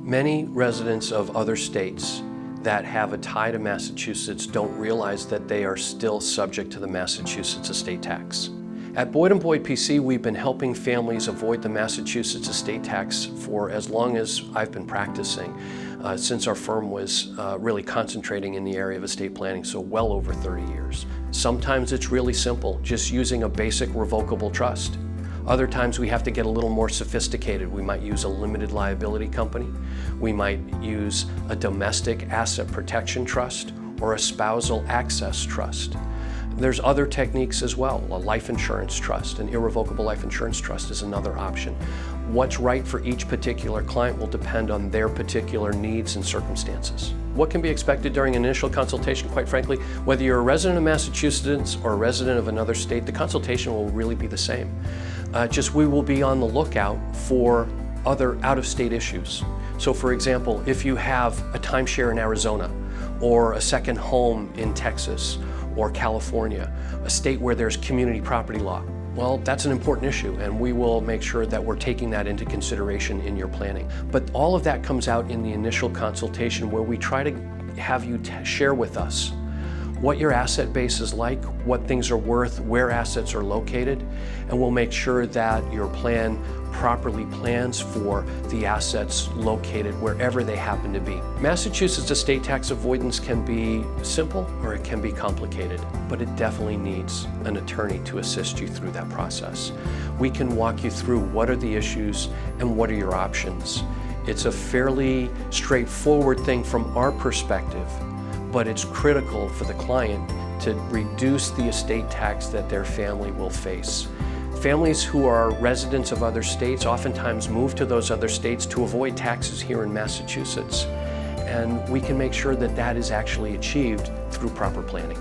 Many residents of other states that have a tie to Massachusetts don't realize that they are still subject to the Massachusetts estate tax. At Boyd & Boyd PC, we've been helping families avoid the Massachusetts estate tax for as long as I've been practicing, since our firm was really concentrating in the area of estate planning, so well over 30 years. Sometimes it's really simple, just using a basic revocable trust. Other times we have to get a little more sophisticated. We might use a limited liability company. We might use a domestic asset protection trust or a spousal access trust. There's other techniques as well. A life insurance trust, an irrevocable life insurance trust is another option. What's right for each particular client will depend on their particular needs and circumstances. What can be expected during an initial consultation? Quite frankly, whether you're a resident of Massachusetts or a resident of another state, the consultation will really be the same. Just we will be on the lookout for other out-of-state issues. So for example, if you have a timeshare in Arizona or a second home in Texas or California, a state where there's community property law, well, that's an important issue, and we will make sure that we're taking that into consideration in your planning. But all of that comes out in the initial consultation, where we try to have you share with us what your asset base is like, what things are worth, where assets are located, and we'll make sure that your plan properly plans for the assets located wherever they happen to be. Massachusetts estate tax avoidance can be simple or it can be complicated, but it definitely needs an attorney to assist you through that process. We can walk you through what are the issues and what are your options. It's a fairly straightforward thing from our perspective, but it's critical for the client to reduce the estate tax that their family will face. Families who are residents of other states oftentimes move to those other states to avoid taxes here in Massachusetts. And we can make sure that that is actually achieved through proper planning.